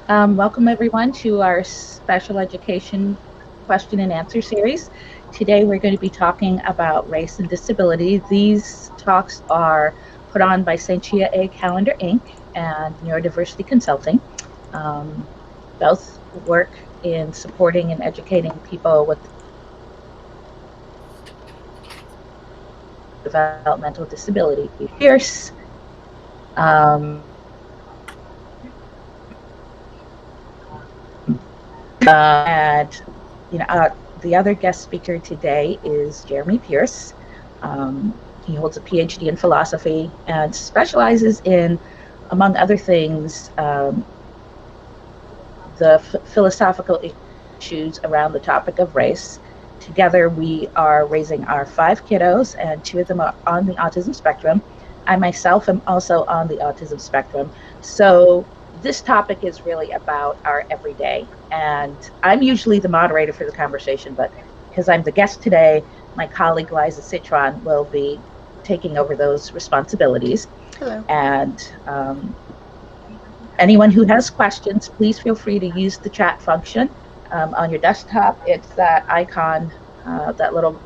Welcome everyone to our special education question and answer series. Today we're going to be talking about race and disability. These talks are put on by Sanchia.org, Callender Inc. and Neurodiversity Consulting. Both work in supporting and educating people with developmental disability. Fierce. And the other guest speaker today is Jeremy Pierce. He holds a PhD in philosophy and specializes in, among other things, the philosophical issues around the topic of race. Together, we are raising our 5 kiddos, and 2 of them are on the autism spectrum. I myself am also on the autism spectrum. So this topic is really about our everyday. And I'm usually the moderator for the conversation, but because I'm the guest today, my colleague Liza Citron will be taking over those responsibilities. Hello. And anyone who has questions, please feel free to use the chat function on your desktop. It's that icon, that little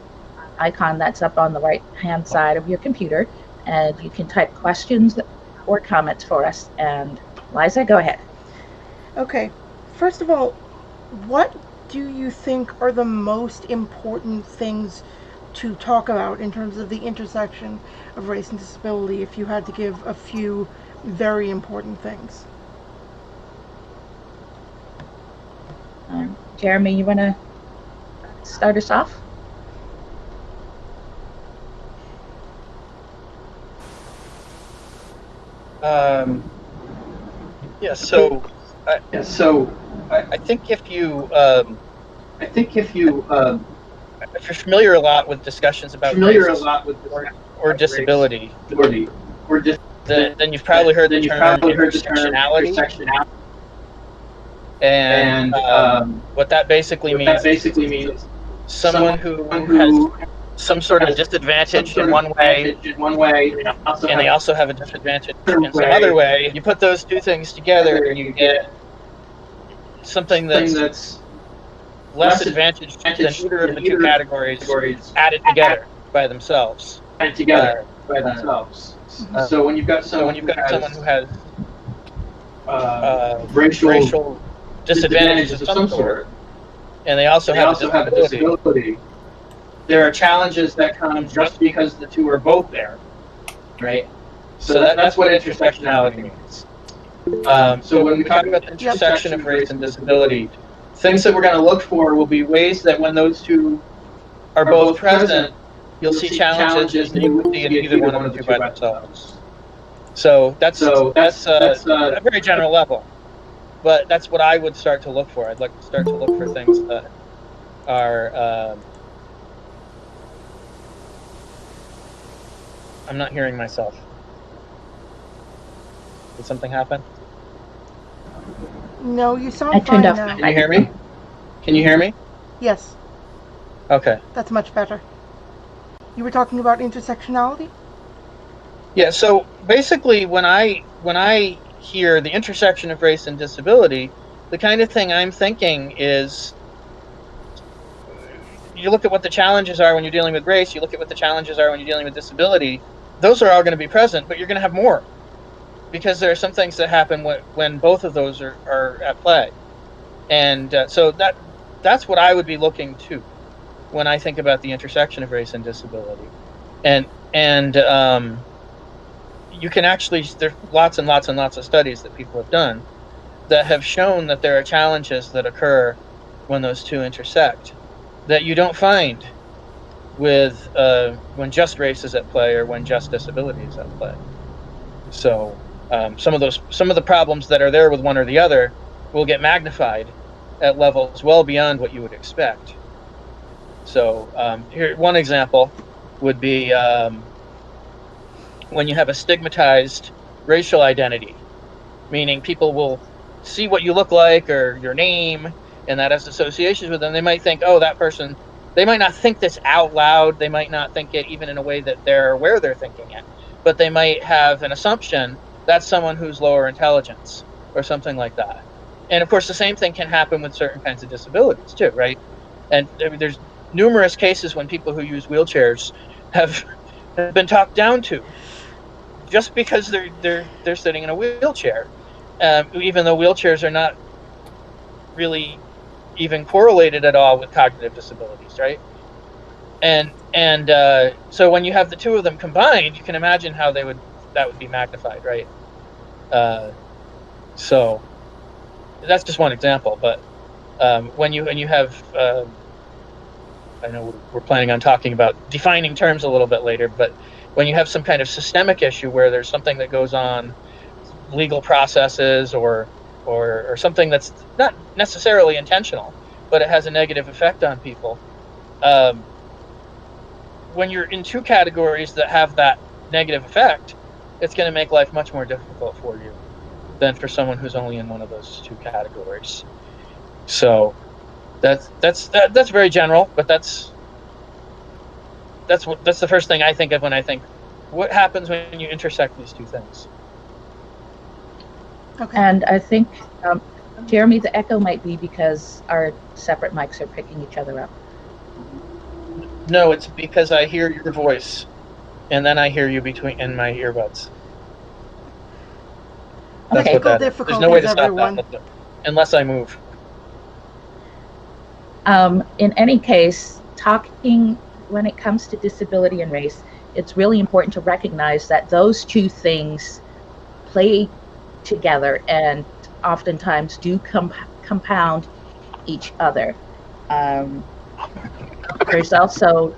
icon that's up on the right-hand side of your computer, and you can type questions or comments for us. And Liza, go ahead. Okay. First of all, what do you think are the most important things to talk about in terms of the intersection of race and disability, if you had to give a few very important things? Jeremy, you want to start us off? I think if you're familiar a lot with discussions about race or disability, then you've probably heard the term intersectionality. And what that basically means is someone who has some sort of disadvantage in one way, and they also have a disadvantage in some other way. You put those two things together and you get something that's less advantaged than either of the two categories added together by themselves. So when you've got someone who has racial disadvantages of some sort, and they also have a disability, there are challenges that come just because the two are both there, right? So that's what intersectionality means. So when we talk about the intersection of race and disability, things that we're going to look for will be ways that when those two are both present, you'll see challenges that you would see in either one of the two by themselves. So that's a very general level, but that's what I would start to look for. I'd like to start to look for things that are. I'm not hearing myself. Did something happen? No, you sound fine now. Can you hear me? Can you hear me? Yes. Okay. That's much better. You were talking about intersectionality? Yeah, so basically when I hear the intersection of race and disability, the kind of thing I'm thinking is, you look at what the challenges are when you're dealing with race, you look at what the challenges are when you're dealing with disability, those are all going to be present, but you're going to have more, because there are some things that happen when both of those are at play. And so that's what I would be looking to when I think about the intersection of race and disability. And you can actually, there's lots and lots and lots of studies that people have done that have shown that there are challenges that occur when those two intersect that you don't find with when just race is at play or when just disability is at play. So some of the problems that are there with one or the other will get magnified at levels well beyond what you would expect. So here, one example would be when you have a stigmatized racial identity, meaning people will see what you look like or your name, and that has associations with them. They might think, oh, that person, they might not think this out loud. They might not think it even in a way that they're aware they're thinking it, but they might have an assumption that's someone who's lower intelligence or something like that. And of course, the same thing can happen with certain kinds of disabilities too, right? And there's numerous cases when people who use wheelchairs have been talked down to just because they're sitting in a wheelchair, even though wheelchairs are not really even correlated at all with cognitive disabilities, right? And so when you have the two of them combined, you can imagine how that would be magnified, right? So that's just one example, but when you have I know we're planning on talking about defining terms a little bit later, but when you have some kind of systemic issue where there's something that goes on, legal processes or something that's not necessarily intentional, but it has a negative effect on people. Um, when you're in two categories that have that negative effect, it's going to make life much more difficult for you than for someone who's only in one of those two categories. So that's very general, but that's the first thing I think of when I think what happens when you intersect these two things. Okay. And I think, Jeremy, the echo might be because our separate mics are picking each other up. No, it's because I hear your voice, and then I hear you in my earbuds. That's Okay. what that is. There's no way to stop everyone. that unless I move. In any case, talking when it comes to disability and race, it's really important to recognize that those two things play together and oftentimes do compound each other. There's also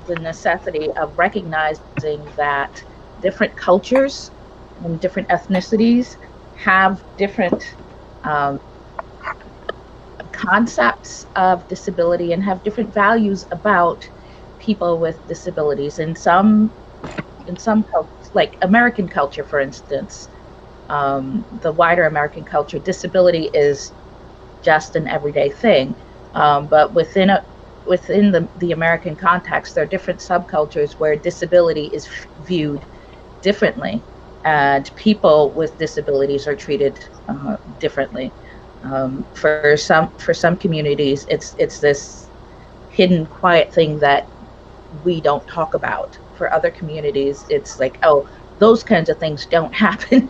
the necessity of recognizing that different cultures and different ethnicities have different concepts of disability and have different values about people with disabilities. In some like American culture, for instance, the wider American culture, disability is just an everyday thing. But within the American context, there are different subcultures where disability is viewed differently, and people with disabilities are treated differently. For some communities, it's this hidden, quiet thing that we don't talk about. For other communities, it's like, oh, those kinds of things don't happen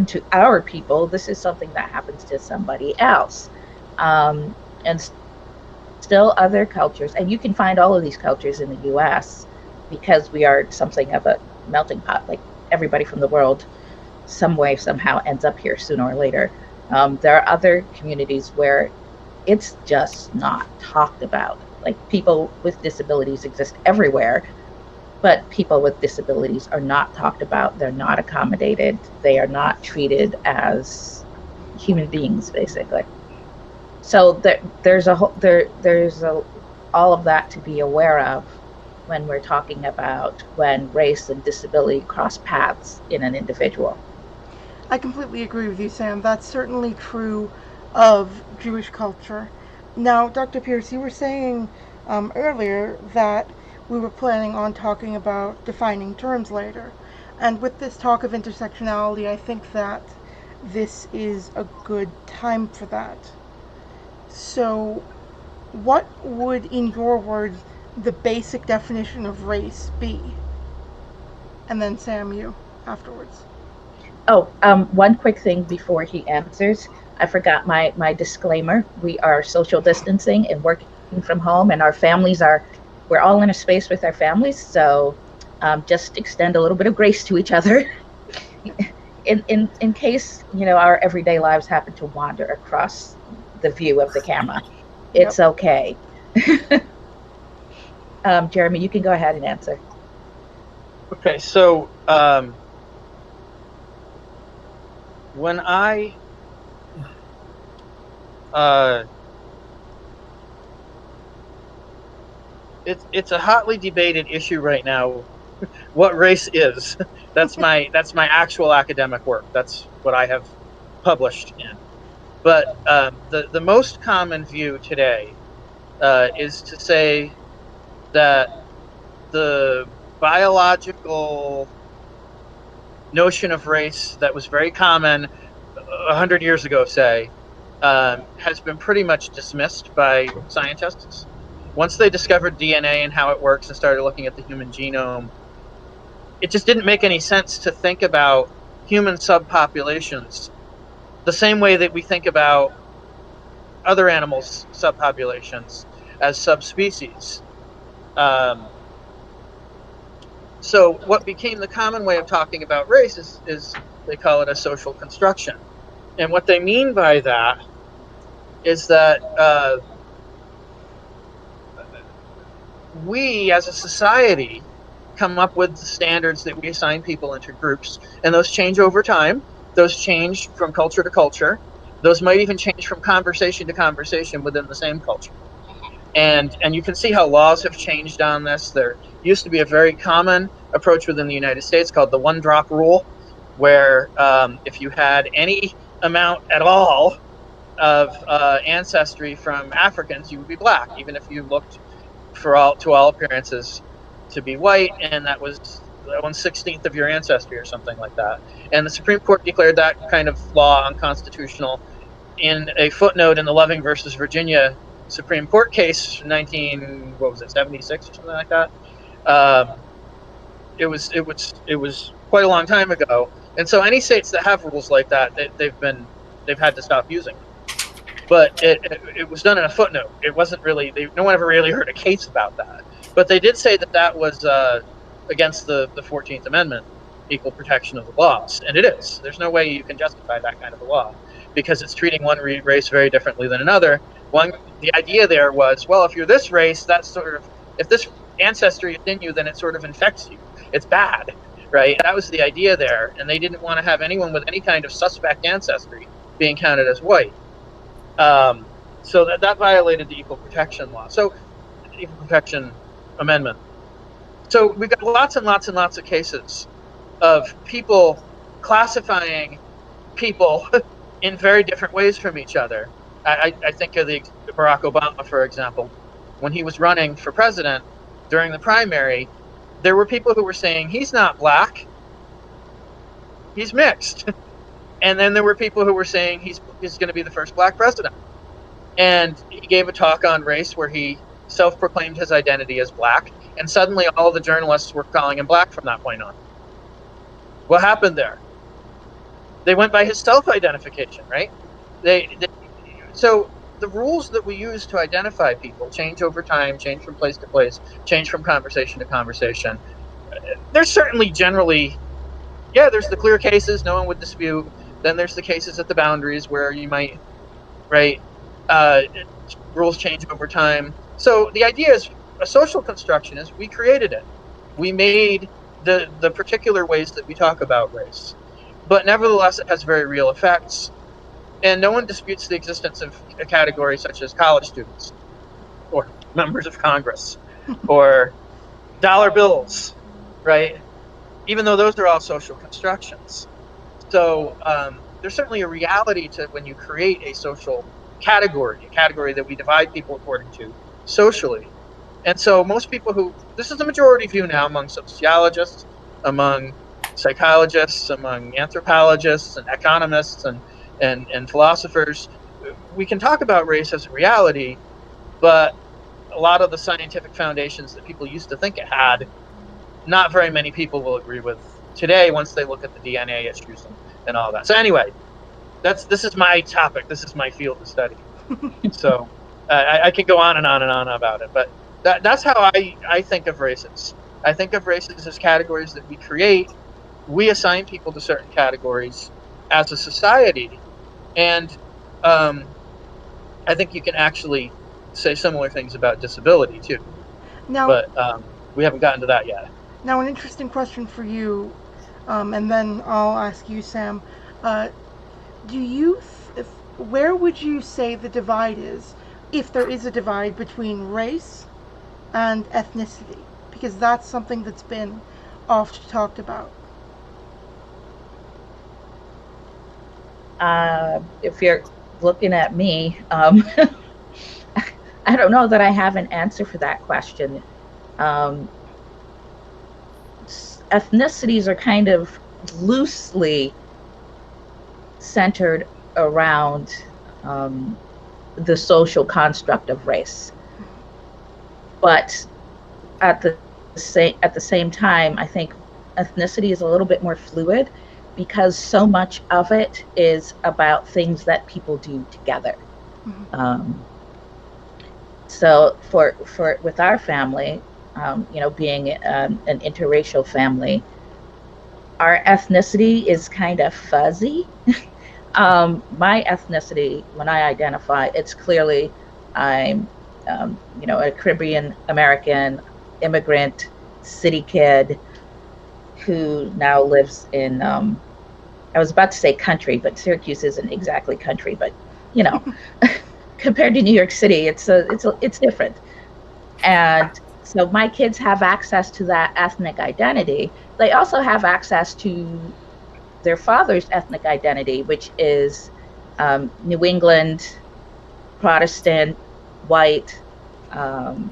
to our people. This is something that happens to somebody else. And still other cultures, and you can find all of these cultures in the US because we are something of a melting pot. Like everybody from the world, some way, somehow ends up here sooner or later. There are other communities where it's just not talked about. Like people with disabilities exist everywhere, but people with disabilities are not talked about. They're not accommodated. They are not treated as human beings, basically. So there's all of that to be aware of when we're talking about when race and disability cross paths in an individual. I completely agree with you, Sam. That's certainly true of Jewish culture. Now, Dr. Pierce, you were saying earlier that we were planning on talking about defining terms later. And with this talk of intersectionality, I think that this is a good time for that. So, what would, in your words, the basic definition of race be? And then Sam, you afterwards. Oh, one quick thing before he answers. I forgot my disclaimer. We are social distancing and working from home, and we're all in a space with our families. So just extend a little bit of grace to each other in case, our everyday lives happen to wander across the view of the camera. It's okay. Jeremy, you can go ahead and answer. Okay, so when I it's a hotly debated issue right now. What race is? That's my actual academic work. That's what I have published in. But the most common view today is to say that the biological notion of race that was very common 100 years ago, say, has been pretty much dismissed by scientists. Once they discovered DNA and how it works and started looking at the human genome, it just didn't make any sense to think about human subpopulations the same way that we think about other animals' subpopulations as subspecies. So what became the common way of talking about race is they call it a social construction. And what they mean by that is that we as a society come up with the standards that we assign people into groups, and those change over time. Those change from culture to culture. Those might even change from conversation to conversation within the same culture. And you can see how laws have changed on this. There used to be a very common approach within the United States called the one-drop rule, where if you had any amount at all of ancestry from Africans, you would be black, even if you looked to all appearances to be white, and that was 1/16 of your ancestry or something like that. And the Supreme Court declared that kind of law unconstitutional in a footnote in the Loving versus Virginia Supreme Court case, 76 or something like that. It was quite a long time ago, and so any states that have rules like that, they've had to stop using them. But it was done in a footnote. It wasn't really, no one ever really heard a case about that. But they did say that was against the 14th Amendment, equal protection of the laws. And it is. There's no way you can justify that kind of a law because it's treating one race very differently than another. The idea there was, well, if you're this race, that's sort of, if this ancestry is in you, then it sort of infects you. It's bad, right? That was the idea there. And they didn't want to have anyone with any kind of suspect ancestry being counted as white. So that violated the Equal Protection Law. So, Equal Protection Amendment. So we've got lots and lots and lots of cases of people classifying people in very different ways from each other. I think of the Barack Obama, for example. When he was running for president during the primary, there were people who were saying he's not black, he's mixed. And then there were people who were saying he's going to be the first black president. And he gave a talk on race where he self-proclaimed his identity as black, and suddenly all the journalists were calling him black from that point on. What happened there? They went by his self-identification, right? So the rules that we use to identify people change over time, change from place to place, change from conversation to conversation. There's certainly generally, there's the clear cases no one would dispute. Then there's the cases at the boundaries where you might, right, rules change over time. So the idea is a social construction is we created it. We made the particular ways that we talk about race. But nevertheless, it has very real effects. And no one disputes the existence of a category such as college students or members of Congress or dollar bills, right? Even though those are all social constructions. So there's certainly a reality to when you create a social category, a category that we divide people according to socially. And so most people this is the majority view now among sociologists, among psychologists, among anthropologists and economists and philosophers, we can talk about race as a reality, but a lot of the scientific foundations that people used to think it had, not very many people will agree with today once they look at the DNA issues and all that. So anyway, this is my topic. This is my field of study. So I can go on and on and on about it, but that's how I think of races. I think of races as categories that we create. We assign people to certain categories as a society, and I think you can actually say similar things about disability too. Now, but we haven't gotten to that yet. Now, an interesting question for you, and then I'll ask you, Sam. Where would you say the divide is, if there is a divide between race and ethnicity? Because that's something that's been oft talked about. If you're looking at me, I don't know that I have an answer for that question. Ethnicities are kind of loosely centered around the social construct of race. But at the same time, I think ethnicity is a little bit more fluid because so much of it is about things that people do together. So for with our family, being an interracial family, our ethnicity is kind of fuzzy. My ethnicity, when I identify, it's clearly I'm, a Caribbean American immigrant city kid who now lives in, I was about to say country, but Syracuse isn't exactly country, but compared to New York City, it's different. And so my kids have access to that ethnic identity. They also have access to their father's ethnic identity, which is New England, Protestant, white, and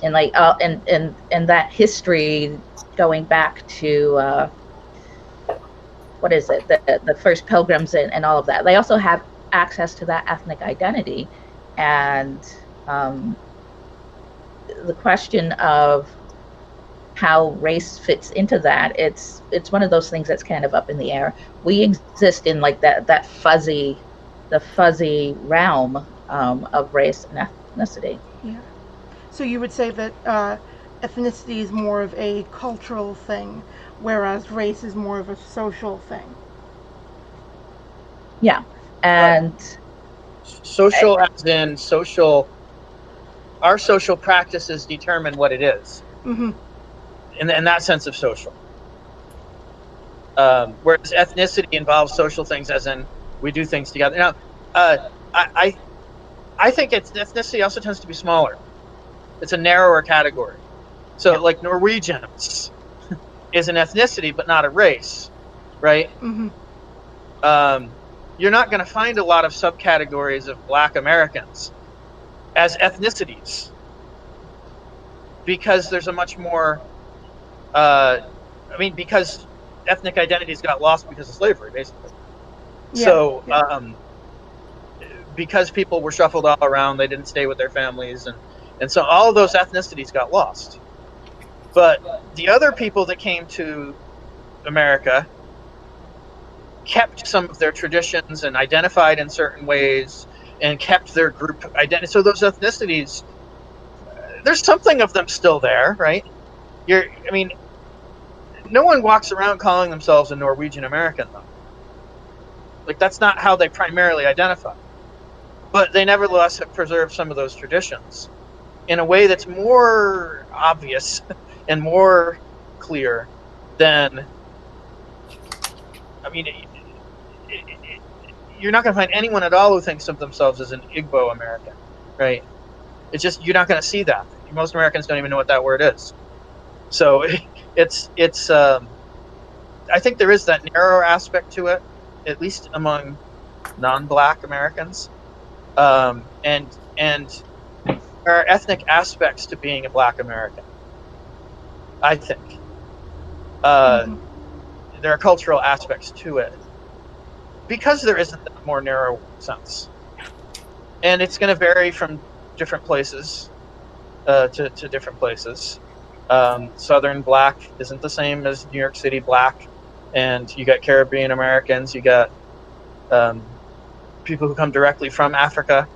and that history going back to what is it, the first pilgrims and all of that. They also have access to that ethnic identity, and the question of how race fits into that, it's one of those things that's kind of up in the air. We exist in like that fuzzy realm of race and ethnicity. Yeah. So you would say that ethnicity is more of a cultural thing, whereas race is more of a social thing. Yeah. And social as in social, our social practices determine what it is. In that sense of social. Whereas ethnicity involves social things, as in we do things together. Now, I think ethnicity also tends to be smaller. It's a narrower category. So, like Norwegians is an ethnicity, but not a race, right? You're not going to find a lot of subcategories of Black Americans as ethnicities because there's a much more, because ethnic identities got lost because of slavery, basically. Yeah, so, because people were shuffled all around, they didn't stay with their families, and so all of those ethnicities got lost. But the other people that came to America kept some of their traditions and identified in certain ways and kept their group identity. So those ethnicities, there's something of them still there, right? No one walks around calling themselves a Norwegian American, though. Like, that's not how they primarily identify. But they nevertheless have preserved some of those traditions in a way that's more obvious and more clear than, you're not going to find anyone at all who thinks of themselves as an Igbo American, right? It's just, you're not going to see that. Most Americans don't even know what that word is. So it's I think there is that narrower aspect to it, at least among non-Black Americans. And there are ethnic aspects to being a Black American, I think. There are cultural aspects to it because there isn't that more narrow sense. And it's going to vary from different places to different places. Southern Black isn't the same as New York City Black. And you got Caribbean Americans, you got people who come directly from Africa,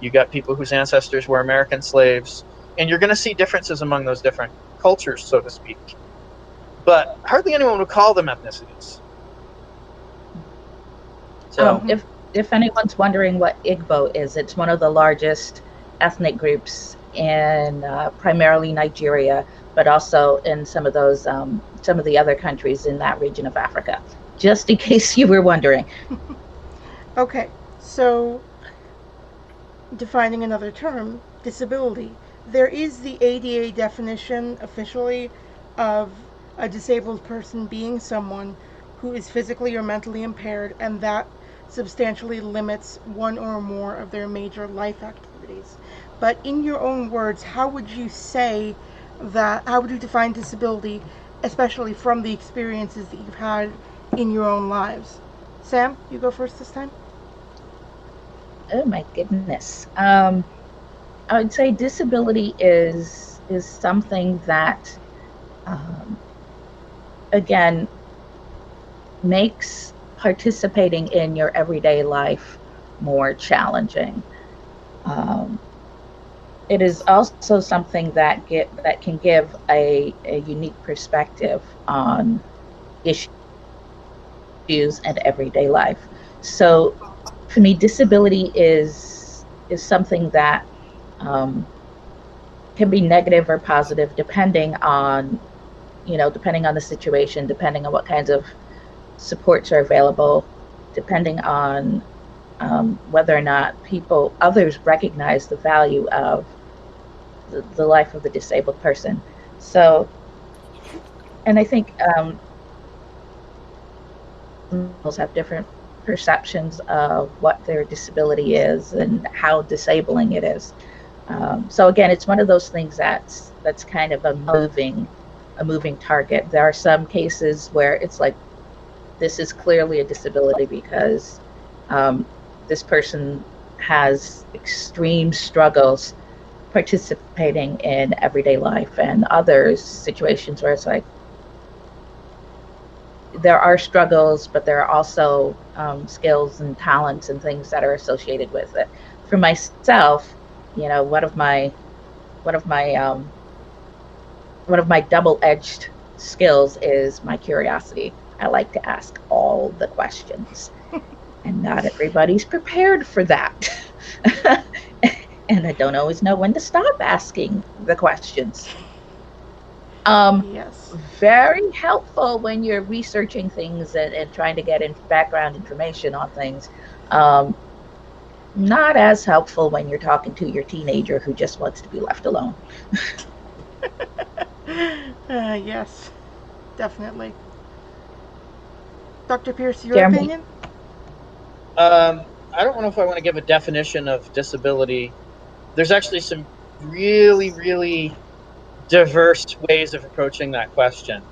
you got people whose ancestors were American slaves, and you're going to see differences among those different cultures, so to speak. But hardly anyone would call them ethnicities. So, if anyone's wondering what Igbo is, it's one of the largest ethnic groups in primarily Nigeria, but also in some of the other countries in that region of Africa, just in case you were wondering. Okay, so defining another term, disability. There is the ADA definition officially of a disabled person being someone who is physically or mentally impaired, and that substantially limits one or more of their major life activities. But in your own words, how would you say that, how would you define disability, especially from the experiences that you've had in your own lives? Sam, you go first this time. Oh my goodness. I would say disability is something that, again, makes participating in your everyday life more challenging. It is also something that can give a unique perspective on issues and everyday life. So, for me, disability is something that um, can be negative or positive depending on depending on the situation, depending on what kinds of supports are available, depending on whether or not others recognize the value of the life of the disabled person. So, and I think people have different perceptions of what their disability is and how disabling it is. So again, it's one of those things that's kind of a moving target. There are some cases where it's like, this is clearly a disability because this person has extreme struggles participating in everyday life, and others situations where it's like there are struggles, but there are also skills and talents and things that are associated with it. For myself, one of my one of my double-edged skills is my curiosity. I like to ask all the questions, and not everybody's prepared for that. And I don't always know when to stop asking the questions. Yes. Very helpful when you're researching things and trying to get background information on things. Not as helpful when you're talking to your teenager who just wants to be left alone. Yes, definitely. Dr. Pierce, your Jeremy? opinion? I don't know if I want to give a definition of disability. There's actually some really, really diverse ways of approaching that question.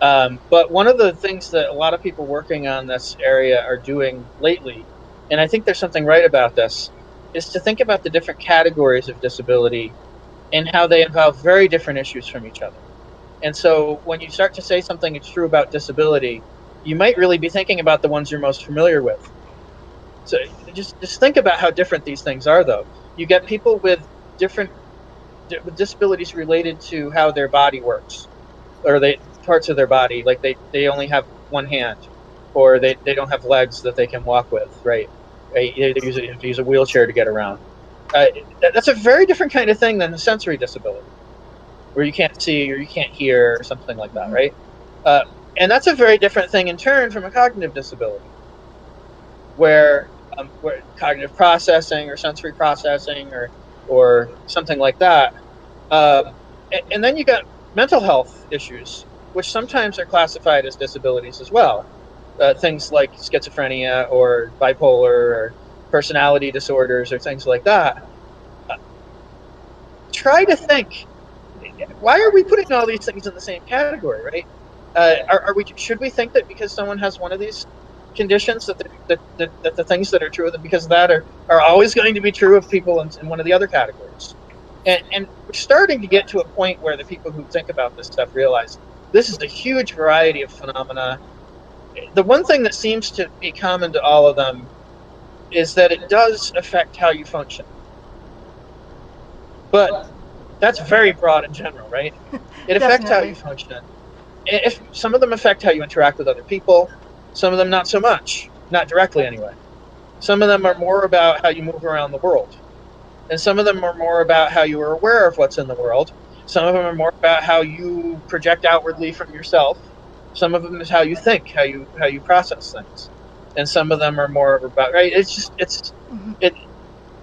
But one of the things that a lot of people working on this area are doing lately, and I think there's something right about this, is to think about the different categories of disability and how they involve very different issues from each other. And so when you start to say something is true about disability, you might really be thinking about the ones you're most familiar with. So just think about how different these things are, though. You get people with different with disabilities related to how their body works, or they parts of their body, like they only have one hand, or they don't have legs that they can walk with, right? They have to use a wheelchair to get around. That's a very different kind of thing than a sensory disability, where you can't see or you can't hear or something like that, Mm-hmm. right? Uh, and that's a very different thing in turn from a cognitive disability, where cognitive processing or sensory processing or something like that. And then you got mental health issues, which sometimes are classified as disabilities as well. Things like schizophrenia or bipolar or personality disorders or things like that. Try to think, why are we putting all these things in the same category, right? Are we? Should we think that because someone has one of these conditions that the things that are true of them because of that are always going to be true of people in one of the other categories? And we're starting to get to a point where the people who think about this stuff realize this is a huge variety of phenomena. The one thing that seems to be common to all of them is that it does affect how you function. But that's very broad in general, right? It affects how you Definitely. function. If some of them affect how you interact with other people, some of them not so much, not directly anyway. Some of them are more about how you move around the world, and some of them are more about how you are aware of what's in the world. Some of them are more about how you project outwardly from yourself. Some of them is how you think, how you process things, and some of them are more about, right. It's just Mm-hmm. it.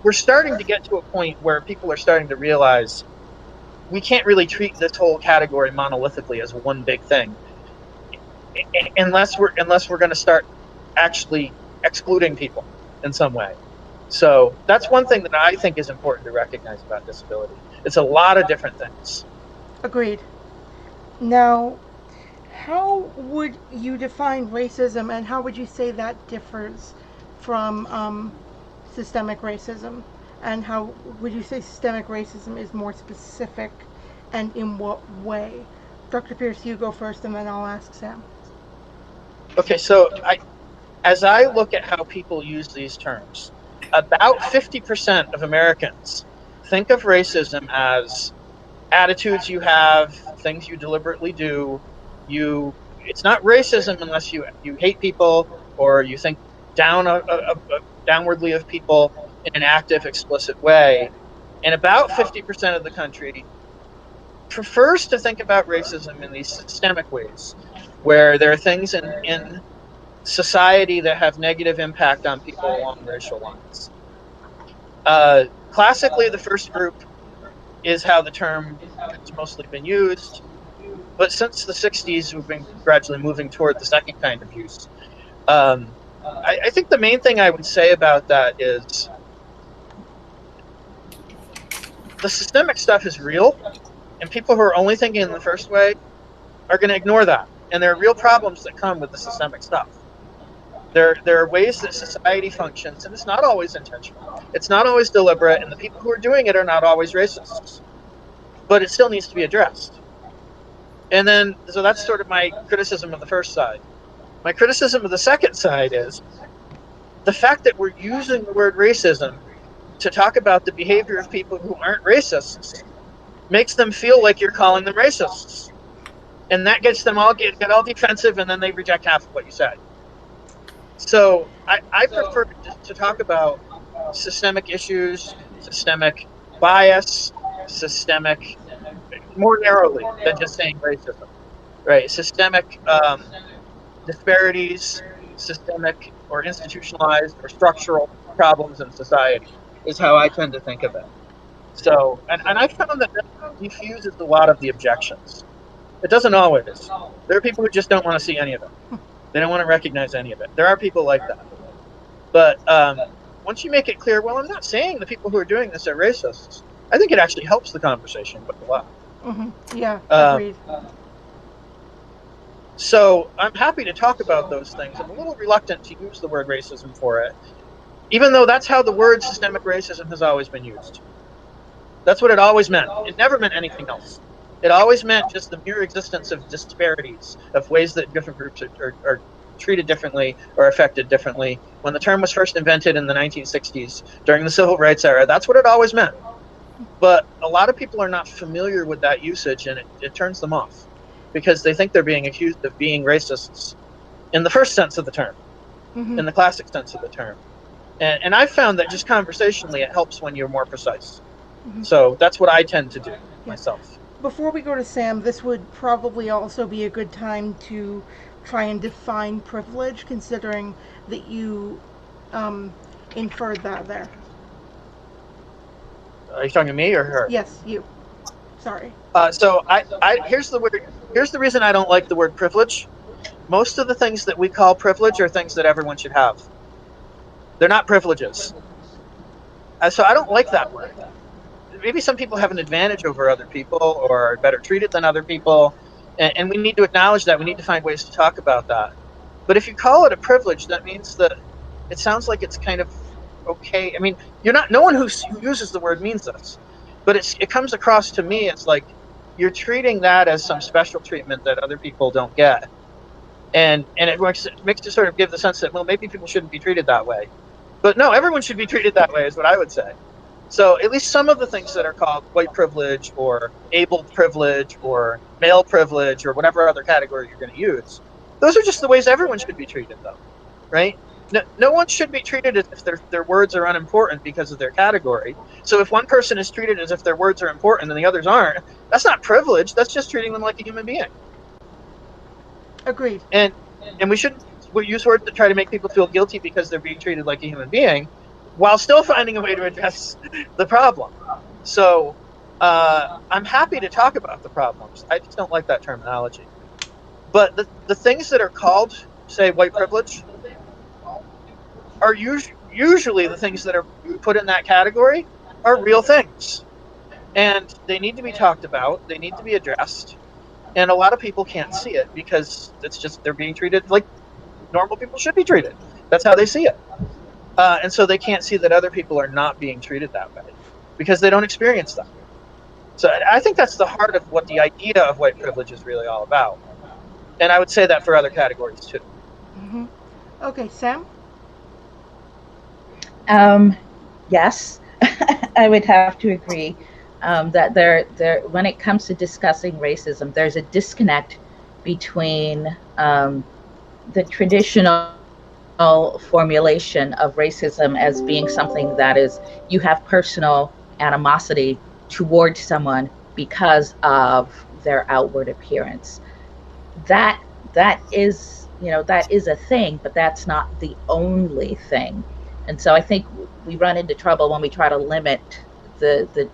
We're starting to get to a point where people are starting to realize we can't really treat this whole category monolithically as one big thing, unless we're going to start actually excluding people in some way. So that's one thing that I think is important to recognize about disability. It's a lot of different things. Agreed. Now, how would you define racism, and how would you say that differs from systemic racism? And how would you say systemic racism is more specific, and in what way? Dr. Pierce, you go first, and then I'll ask Sam. Okay, so as I look at how people use these terms, about 50% of Americans think of racism as attitudes you have, things you deliberately do. It's not racism unless you hate people or you think downwardly of people in an active, explicit way. And about 50% of the country prefers to think about racism in these systemic ways, where there are things in society that have negative impact on people along racial lines. Classically, the first group is how the term has mostly been used. But since the 60s, we've been gradually moving toward the second kind of use. I think the main thing I would say about that is the systemic stuff is real, and people who are only thinking in the first way are going to ignore that. And there are real problems that come with the systemic stuff. There are ways that society functions, and it's not always intentional. It's not always deliberate, and the people who are doing it are not always racists. But it still needs to be addressed. And then, so that's sort of my criticism of the first side. My criticism of the second side is the fact that we're using the word racism to talk about the behavior of people who aren't racists makes them feel like you're calling them racists. And that gets them all get all defensive, and then they reject half of what you said. So I prefer to talk about systemic issues, systemic bias, systemic, more narrowly than just saying racism, right? Systemic disparities, systemic or institutionalized or structural problems in society is how I tend to think of it. So, and I found that defuses a lot of the objections. It doesn't always. There are people who just don't want to see any of it. They don't want to recognize any of it. There are people like that. But once you make it clear, well, I'm not saying the people who are doing this are racists. I think it actually helps the conversation quite a lot. Mm-hmm. Yeah, agreed. So I'm happy to talk about those things. I'm a little reluctant to use the word racism for it, even though that's how the word systemic racism has always been used. That's what it always meant. It never meant anything else. It always meant just the mere existence of disparities, of ways that different groups are treated differently or affected differently. When the term was first invented in the 1960s, during the Civil Rights era, that's what it always meant. But a lot of people are not familiar with that usage, and it turns them off because they think they're being accused of being racists in the first sense of the term, Mm-hmm. in the classic sense of the term. And I've found that just conversationally, it helps when you're more precise. Mm-hmm. So that's what I tend to do myself. Before we go to Sam, this would probably also be a good time to try and define privilege, considering that you inferred that there. Are you talking to me or her? Yes, you. Sorry. So here's the reason I don't like the word privilege. Most of the things that we call privilege are things that everyone should have. They're not privileges. So I don't like that word. Maybe some people have an advantage over other people or are better treated than other people. And we need to acknowledge that. We need to find ways to talk about that. But if you call it a privilege, that means that it sounds like it's kind of okay. I mean, no one who uses the word means this, but it comes across to me as like you're treating that as some special treatment that other people don't get. And it makes you sort of give the sense that, well, maybe people shouldn't be treated that way. But no, everyone should be treated that way is what I would say. So at least some of the things that are called white privilege or able privilege or male privilege or whatever other category you're going to use, those are just the ways everyone should be treated, though, right? No one should be treated as if their words are unimportant because of their category. So if one person is treated as if their words are important and the others aren't, that's not privilege. That's just treating them like a human being. Agreed. And we shouldn't use words to try to make people feel guilty because they're being treated like a human being, while still finding a way to address the problem. So I'm happy to talk about the problems. I just don't like that terminology. But the things that are called, say, white privilege, are usually the things that are put in that category are real things. And they need to be talked about. They need to be addressed. And a lot of people can't see it because it's just they're being treated like normal people should be treated. That's how they see it. And so they can't see that other people are not being treated that way because they don't experience that. So I think that's the heart of what the idea of white privilege is really all about. And I would say that for other categories too. Mm-hmm. Okay, Sam? Yes, I would have to agree that when it comes to discussing racism, there's a disconnect between the traditional formulation of racism as being something that is you have personal animosity towards someone because of their outward appearance. That that is, that is a thing, but that's not the only thing. And so I think we run into trouble when we try to limit the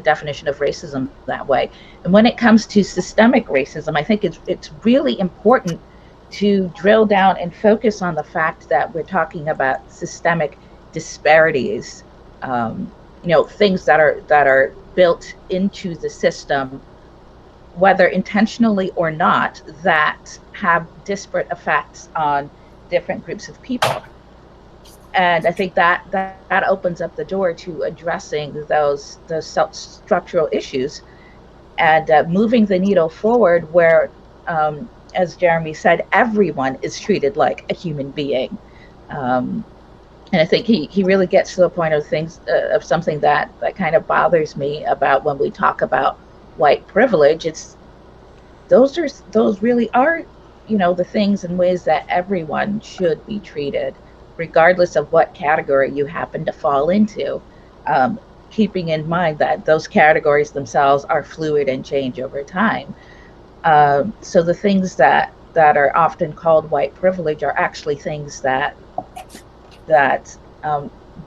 definition of racism that way. And when it comes to systemic racism, I think it's really important to drill down and focus on the fact that we're talking about systemic disparities, things that are built into the system, whether intentionally or not, that have disparate effects on different groups of people. And I think that opens up the door to addressing those structural issues and moving the needle forward where, as Jeremy said, everyone is treated like a human being. And I think he really gets to the point of things of something that kind of bothers me about when we talk about white privilege. It's those really are, the things and ways that everyone should be treated, regardless of what category you happen to fall into. Um, Keeping in mind that those categories themselves are fluid and change over time. So the things that are often called white privilege are actually things that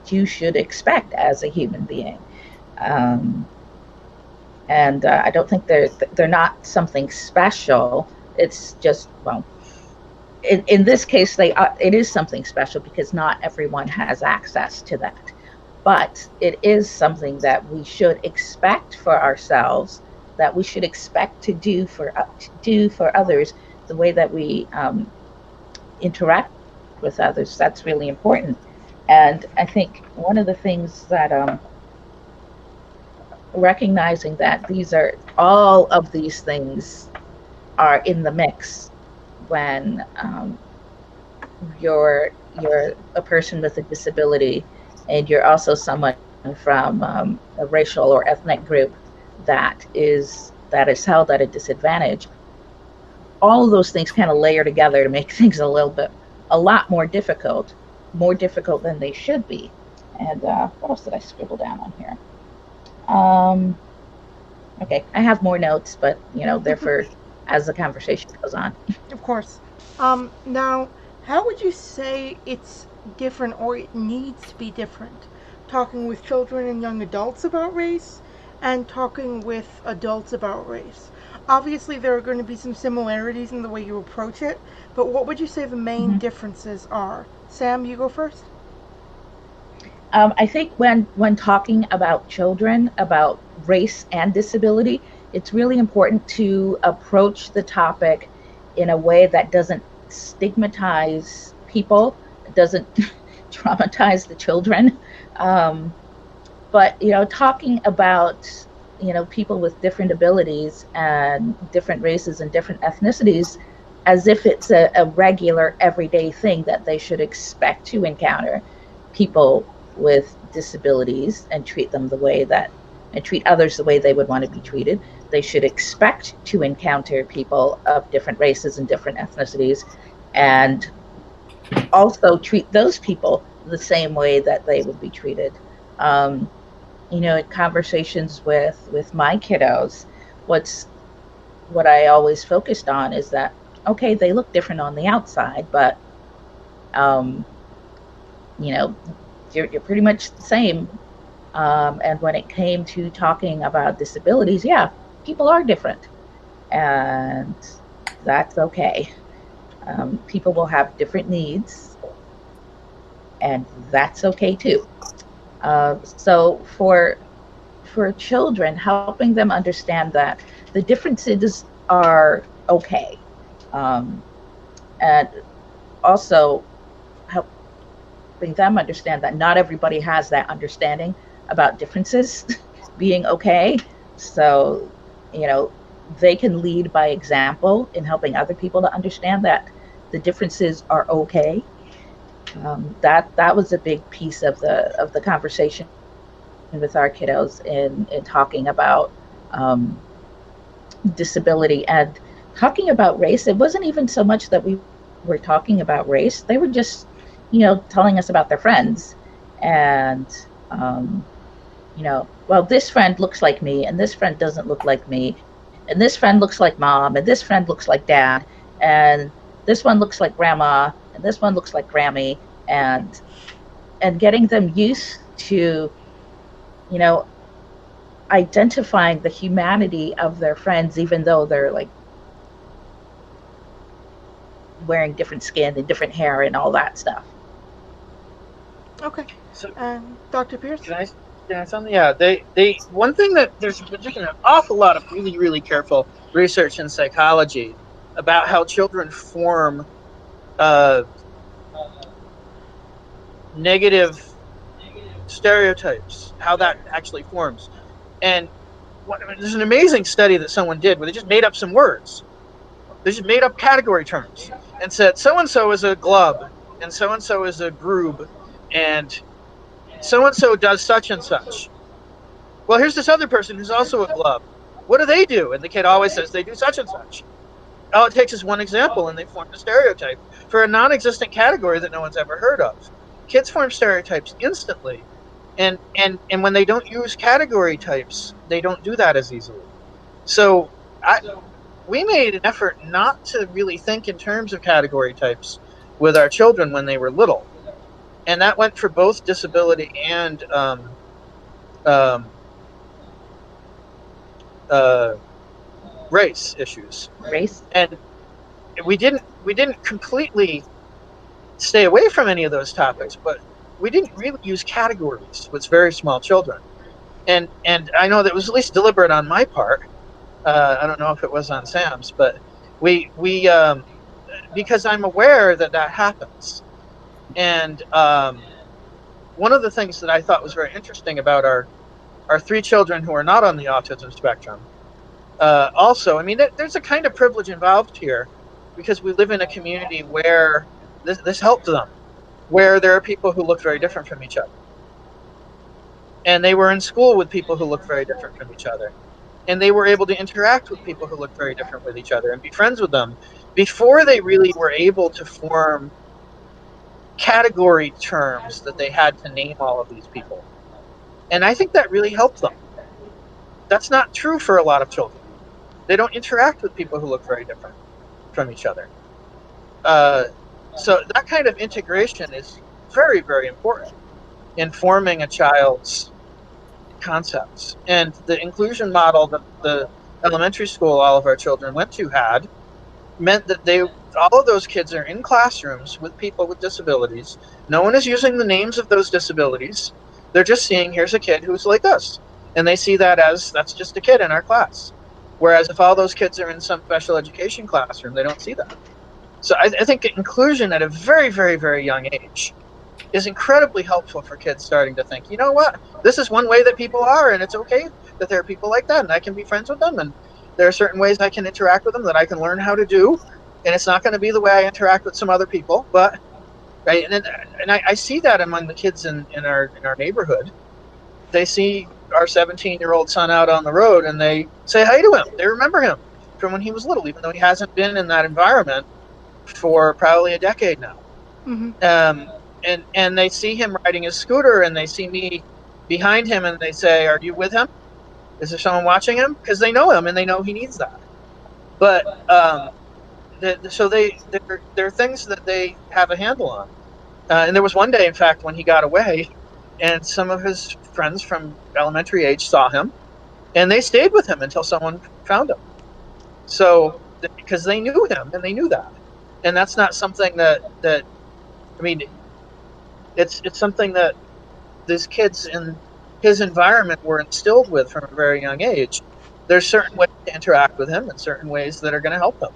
you should expect as a human being. Um, and I don't think they're not something special. It's just, well, in this case, it is something special because not everyone has access to that. But it is something that we should expect for ourselves, that we should expect to do for others, the way that we interact with others. That's really important. And I think one of the things that recognizing that all of these things are in the mix when you're a person with a disability and you're also someone from a racial or ethnic group that is held at a disadvantage. All of those things kind of layer together to make things a lot more difficult than they should be. And what else did I scribble down on here? Okay, I have more notes, but they're for as the conversation goes on. Of course. Now, how would you say it's different or it needs to be different? Talking with children and young adults about race and talking with adults about race. Obviously, there are going to be some similarities in the way you approach it, but what would you say the main differences are? Sam, you go first. I think when talking about children, about race and disability, it's really important to approach the topic in a way that doesn't stigmatize people, doesn't traumatize the children. But talking about people with different abilities and different races and different ethnicities as if it's a regular everyday thing that they should expect to encounter people with disabilities and treat others the way they would want to be treated. They should expect to encounter people of different races and different ethnicities and also treat those people the same way that they would be treated. In conversations with my kiddos, what I always focused on is that, okay, they look different on the outside, but um, you're pretty much the same. And when it came to talking about disabilities, yeah, people are different, and that's okay. People will have different needs, and that's okay too. So for children, helping them understand that the differences are okay. And also helping them understand that not everybody has that understanding about differences being okay. So, you know, they can lead by example in helping other people to understand that the differences are okay. That was a big piece of the conversation with our kiddos in talking about disability and talking about race. It wasn't even so much that we were talking about race. They were just, telling us about their friends. And, well, this friend looks like me, and this friend doesn't look like me. And this friend looks like mom, and this friend looks like dad. And this one looks like grandma, and this one looks like Grammy. And getting them used to, you know, identifying the humanity of their friends, even though they're like wearing different skin and different hair and all that stuff. Okay. So, Dr. Pierce? can I something? Yeah, they one thing that there's just an awful lot of really, really careful research in psychology about how children form negative stereotypes, how that actually forms. And there's an amazing study that someone did where they just made up some words. They just made up category terms and said so-and-so is a glub, and so-and-so is a groob, and so-and-so does such and such. Well, here's this other person who's also a glub. What do they do? And the kid always says they do such and such. All it takes is one example, and they form a stereotype for a non-existent category that no one's ever heard of. Kids form stereotypes instantly, and when they don't use category types, they don't do that as easily. So we made an effort not to really think in terms of category types with our children when they were little, and that went for both disability and race issues. Race. And we didn't completely stay away from any of those topics, but we didn't really use categories with very small children. And I know that was at least deliberate on my part. I don't know if it was on Sam's, but we because I'm aware that happens. And one of the things that I thought was very interesting about our three children who are not on the autism spectrum, also, I mean, there's a kind of privilege involved here because we live in a community where this helped them, where there are people who look very different from each other. And they were in school with people who look very different from each other. And they were able to interact with people who look very different with each other and be friends with them before they really were able to form category terms that they had to name all of these people. And I think that really helped them. That's not true for a lot of children. They don't interact with people who look very different from each other. So that kind of integration is very, very important in forming a child's concepts. And the inclusion model that the elementary school all of our children went to had meant that all of those kids are in classrooms with people with disabilities. No one is using the names of those disabilities. They're just seeing, here's a kid who's like us. And they see that as, that's just a kid in our class. Whereas if all those kids are in some special education classroom, they don't see that. So I think inclusion at a very, very, very young age is incredibly helpful for kids starting to think, you know what, this is one way that people are, and it's okay that there are people like that, and I can be friends with them, and there are certain ways I can interact with them that I can learn how to do, and it's not going to be the way I interact with some other people, but right, and I see that among the kids in our neighborhood. They see our 17-year-old son out on the road, and they say hi to him. They remember him from when he was little, even though he hasn't been in that environment for probably a decade now. Mm-hmm. And they see him riding his scooter, and they see me behind him, and they say, "Are you with him? Is there someone watching him?" Because they know him, and they know he needs that. But so there are things that they have a handle on. And there was one day, in fact, when he got away, and some of his friends from elementary age saw him, and they stayed with him until someone found him. So because they knew him, and they knew that, and that's not something that I mean, it's something that these kids in his environment were instilled with from a very young age, there's certain ways to interact with him and certain ways that are going to help him.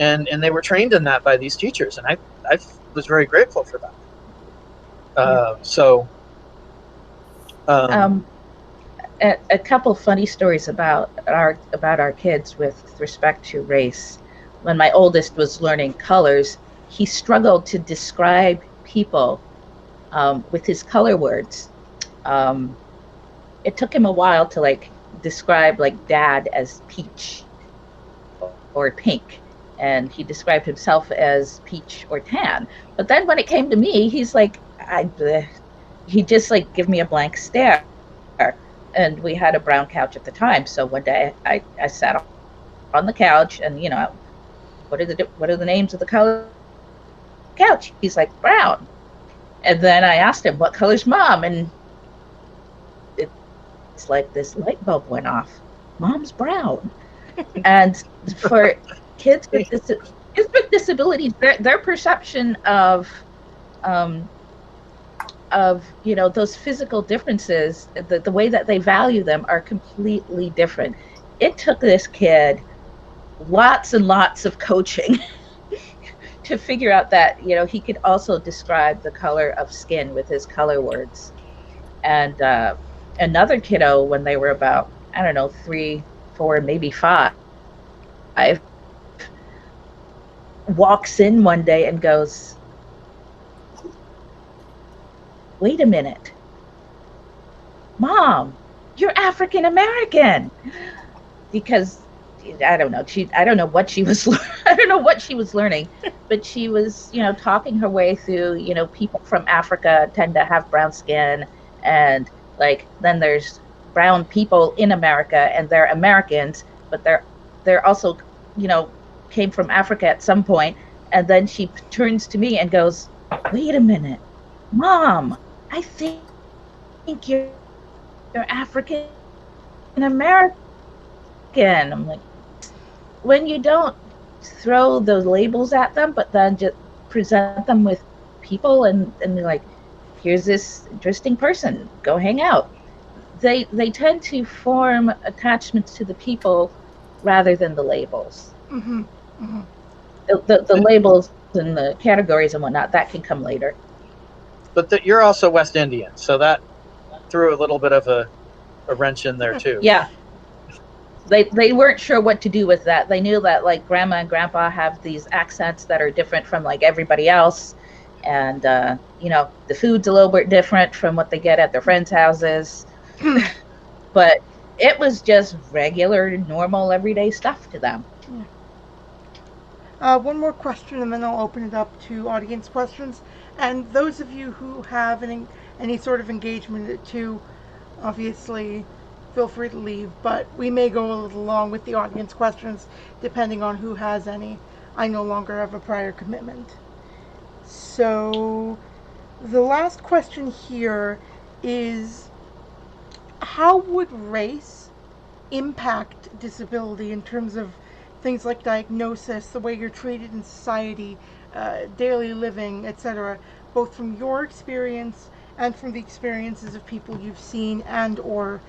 And they were trained in that by these teachers, and I was very grateful for that. A couple funny stories about our kids with respect to race. When my oldest was learning colors, he struggled to describe people with his color words. It took him a while to like describe like dad as peach or pink, and he described himself as peach or tan. But then when it came to me, he's like, he just like give me a blank stare. And we had a brown couch at the time, so one day I sat on the couch, and you know, what are the names of the color couch? He's like, brown. And then I asked him, what color's mom? And it's like this light bulb went off. Mom's brown. And for kids with disabilities, their perception of you know, those physical differences, the way that they value them are completely different. It took this kid lots and lots of coaching to figure out that, you know, he could also describe the color of skin with his color words. And another kiddo, when they were about, I don't know, 3, 4, maybe 5, walks in one day and goes, wait a minute, Mom, you're African American. Because I don't know what she was learning, but she was, you know, talking her way through, you know, people from Africa tend to have brown skin, and like then there's brown people in America and they're Americans, but they're also, you know, came from Africa at some point. And then she turns to me and goes, wait a minute, Mom, I think you're African American. I'm like, when you don't throw those labels at them, but then just present them with people and they're like, here's this interesting person, go hang out. They tend to form attachments to the people rather than the labels. Mm-hmm. Mm-hmm. The labels and the categories and whatnot, that can come later. But you're also West Indian, so that threw a little bit of a wrench in there too. Yeah. They weren't sure what to do with that. They knew that like grandma and grandpa have these accents that are different from like everybody else. And, you know, the food's a little bit different from what they get at their friends' houses. But it was just regular, normal, everyday stuff to them. Yeah. One more question, and then I'll open it up to audience questions. And those of you who have any sort of engagement too, obviously, feel free to leave. But we may go a little long with the audience questions, depending on who has any. I no longer have a prior commitment. So, the last question here is, how would race impact disability in terms of things like diagnosis, the way you're treated in society, daily living, etc., both from your experience and from the experiences of people you've seen and or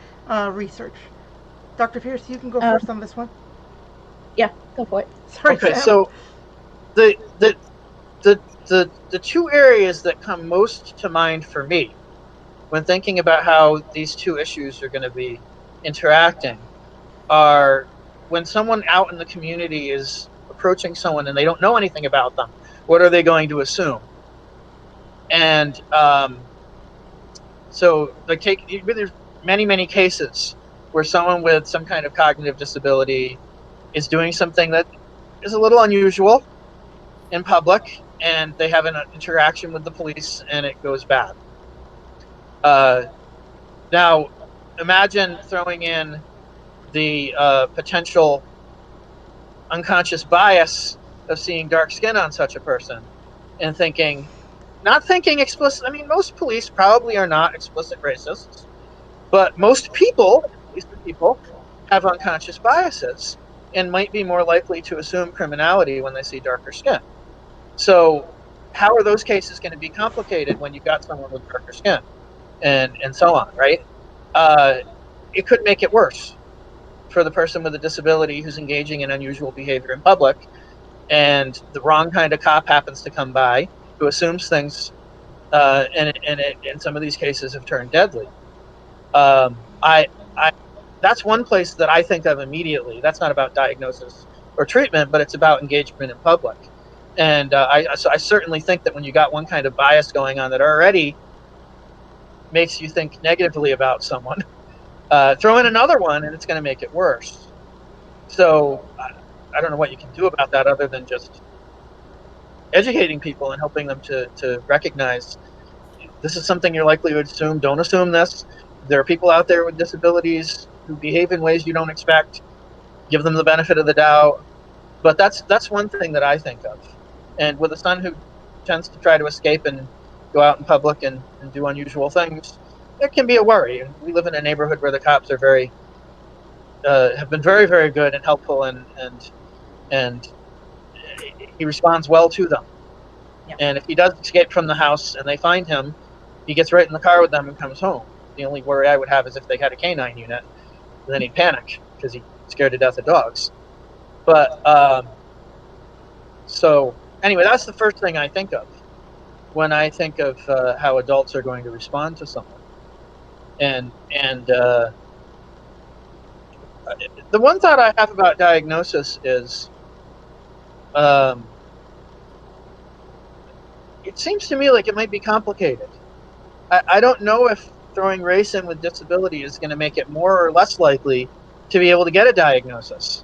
research? Dr. Pierce, you can go first on this one. Yeah, go for it. Sorry, okay, Sam. so the two areas that come most to mind for me when thinking about how these two issues are going to be interacting are when someone out in the community is approaching someone and they don't know anything about them, what are they going to assume? And so like there's many cases where someone with some kind of cognitive disability is doing something that is a little unusual in public, and they have an interaction with the police and it goes bad. Now, imagine throwing in the potential unconscious bias of seeing dark skin on such a person and not thinking explicit. I mean, most police probably are not explicit racists, but most people, at least the people, have unconscious biases and might be more likely to assume criminality when they see darker skin. So how are those cases going to be complicated when you've got someone with darker skin and so on, right? It could make it worse for the person with a disability who's engaging in unusual behavior in public, and the wrong kind of cop happens to come by who assumes things, and in some of these cases have turned deadly. I that's one place that I think of immediately. That's not about diagnosis or treatment, but it's about engagement in public. And so I certainly think that when you got one kind of bias going on that already makes you think negatively about someone, throw in another one and it's going to make it worse. So I don't know what you can do about that other than just educating people and helping them to recognize this is something you're likely to assume. Don't assume this. There are people out there with disabilities who behave in ways you don't expect. Give them the benefit of the doubt. But that's one thing that I think of. And with a son who tends to try to escape and go out in public and do unusual things, it can be a worry. And we live in a neighborhood where the cops are have been very, very good and helpful, and he responds well to them. Yeah. And if he does escape from the house and they find him, he gets right in the car with them and comes home. The only worry I would have is if they had a canine unit, then he'd panic because he's scared to death of dogs. But so anyway, that's the first thing I think of when I think of how adults are going to respond to someone. And the one thought I have about diagnosis is, it seems to me like it might be complicated. I don't know if throwing race in with disability is going to make it more or less likely to be able to get a diagnosis.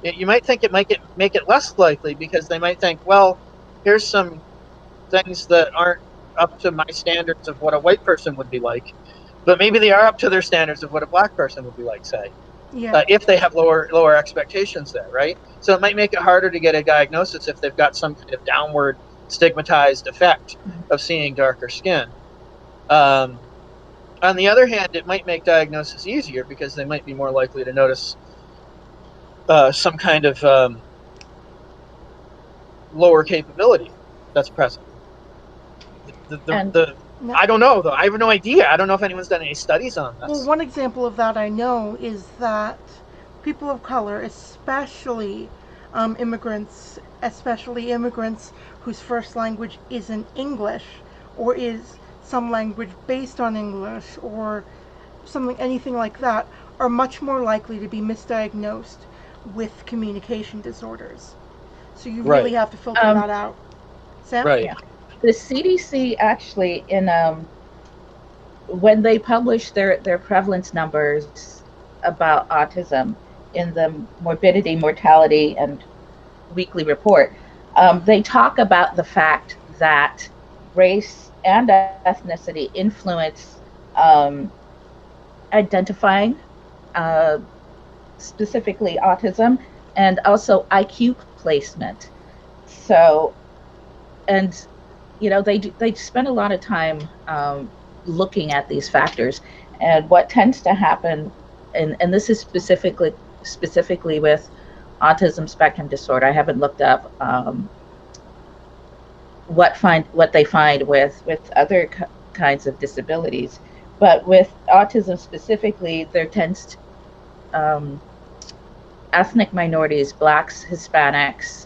You might think it might make it less likely because they might think, well, here's some things that aren't up to my standards of what a white person would be like, but maybe they are up to their standards of what a black person would be like, say. Yeah. If they have lower expectations there, right? So it might make it harder to get a diagnosis if they've got some kind of downward stigmatized effect of seeing darker skin. On the other hand, it might make diagnosis easier because they might be more likely to notice some kind of lower capability that's present. I don't know, though. I have no idea. I don't know if anyone's done any studies on this. Well, one example of that I know is that people of color, especially immigrants whose first language isn't English or is some language based on English or anything like that, are much more likely to be misdiagnosed with communication disorders. So you really have to filter that out. Sam? Right. Yeah. The CDC actually, when they publish their prevalence numbers about autism in the morbidity, mortality, and weekly report, they talk about the fact that race and ethnicity influence identifying specifically autism, and also IQ placement. So, and they spend a lot of time looking at these factors, and what tends to happen, and this is specifically with autism spectrum disorder. I haven't looked up what they find with other kinds of disabilities, but with autism specifically, there tends to, ethnic minorities, Blacks, Hispanics,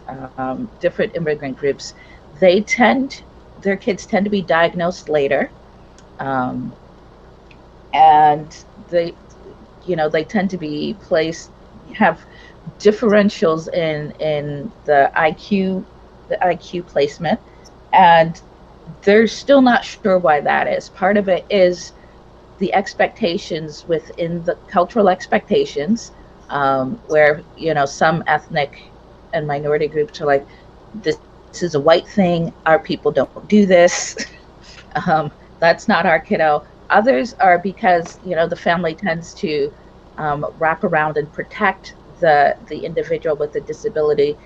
different immigrant groups, their kids tend to be diagnosed later, and they tend to be have differentials in the IQ placement, and they're still not sure why that is. Part of it is the expectations within the cultural expectations, where some ethnic and minority groups are like, this is a white thing, our people don't do this, that's not our kiddo. Others are because the family tends to wrap around and protect the individual with the disability,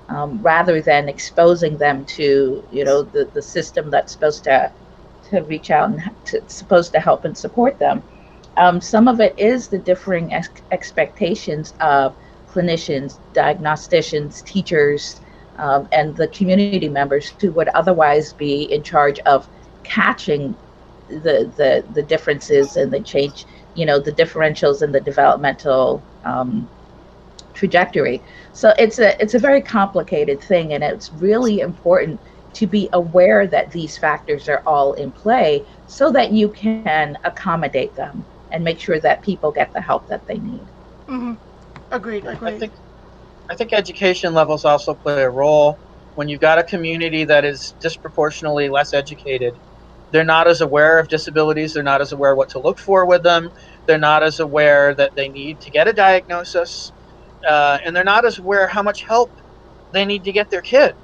rather than exposing them to the system that's supposed to reach out and supposed to help and support them. Some of it is the differing expectations of clinicians, diagnosticians, teachers, and the community members who would otherwise be in charge of catching the differences and the change, the differentials in the developmental trajectory. So it's a very complicated thing, and it's really important to be aware that these factors are all in play so that you can accommodate them and make sure that people get the help that they need. Mm-hmm. Agreed. I think education levels also play a role. When you've got a community that is disproportionately less educated, they're not as aware of disabilities. They're not as aware what to look for with them. They're not as aware that they need to get a diagnosis. And they're not as aware how much help they need to get their kid.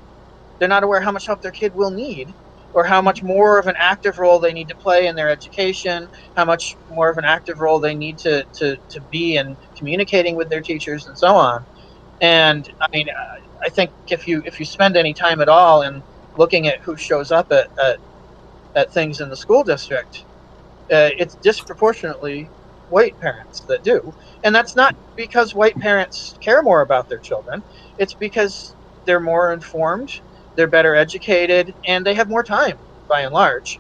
They're not aware how much help their kid will need, or how much more of an active role they need to play in their education, how much more of an active role they need to be in communicating with their teachers and so on. And I mean, I think if you spend any time at all in looking at who shows up at things in the school district, it's disproportionately white parents that do. And that's not because white parents care more about their children. It's because they're more informed, they're better educated, and they have more time, by and large,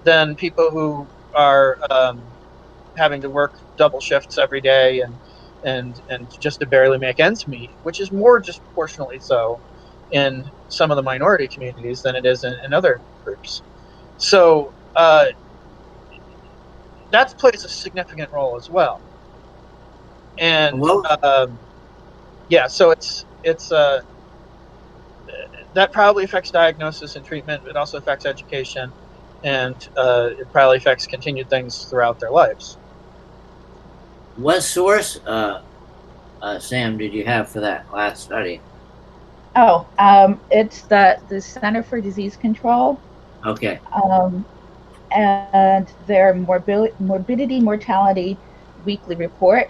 than people who are having to work double shifts every day and just to barely make ends meet, which is more disproportionately so in some of the minority communities than it is in other groups. So that plays a significant role as well. And yeah, so it's that probably affects diagnosis and treatment. It also affects education, and it probably affects continued things throughout their lives. What source, Sam, did you have for that last study? Oh, it's the Center for Disease Control. Okay. And their morbidity mortality weekly report.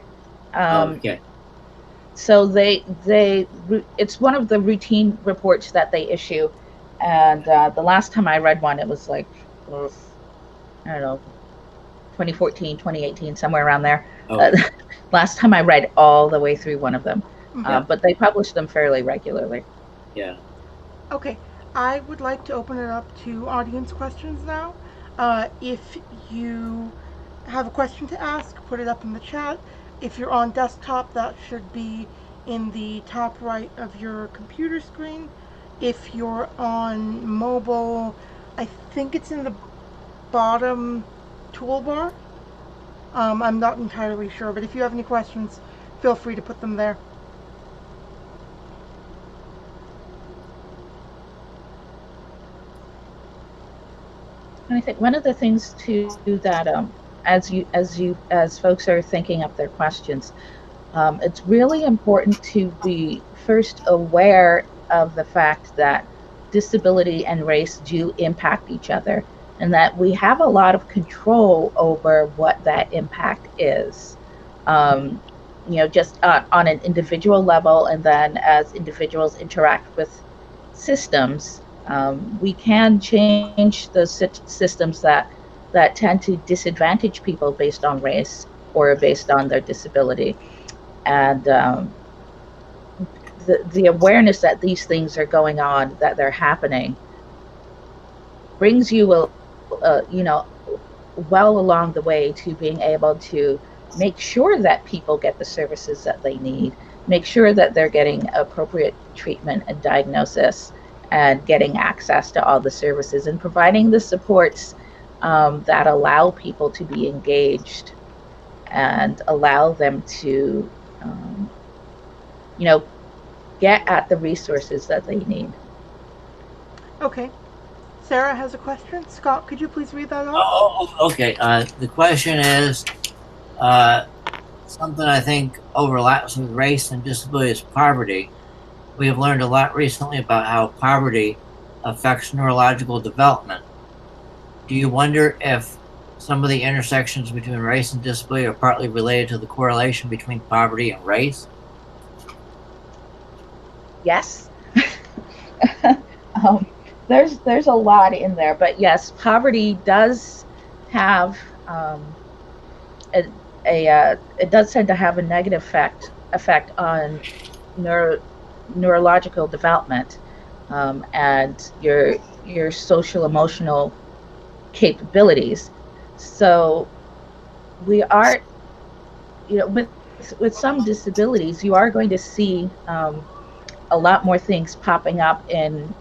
Okay. So it's one of the routine reports that they issue, and the last time I read one, it was like, I don't know, 2014, 2018, somewhere around there. Okay. Last time I read all the way through one of them. But they publish them fairly regularly. Yeah. Okay, I would like to open it up to audience questions now. If you have a question to ask, put it up in the chat. If you're on desktop, that should be in the top right of your computer screen. If you're on mobile, I think it's in the bottom toolbar. I'm not entirely sure, but if you have any questions, feel free to put them there. And I think one of the things too that as folks are thinking up their questions, it's really important to be first aware of the fact that disability and race do impact each other, and that we have a lot of control over what that impact is. Just on an individual level, and then as individuals interact with systems, we can change the systems that tend to disadvantage people based on race or based on their disability. And the awareness that these things are going on, that they're happening, brings you well along the way to being able to make sure that people get the services that they need, make sure that they're getting appropriate treatment and diagnosis, and getting access to all the services, and providing the supports that allow people to be engaged and allow them to get at the resources that they need. Okay. Sarah has a question. Scott, could you please read that off? Oh, okay. The question is something I think overlaps with race and disability is poverty. We have learned a lot recently about how poverty affects neurological development. Do you wonder if some of the intersections between race and disability are partly related to the correlation between poverty and race? Yes. There's a lot in there, but yes, poverty does have it does tend to have a negative effect on neurological development, and your social emotional capabilities. So we are, with with some disabilities, you are going to see a lot more things popping up in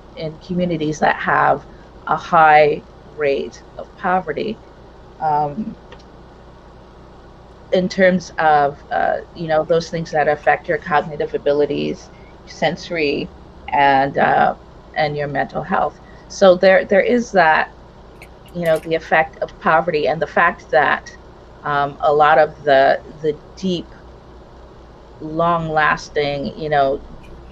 communities that have a high rate of poverty. In terms of those things that affect your cognitive abilities, sensory, and your mental health. So there is that, the effect of poverty, and the fact that a lot of the deep, long-lasting,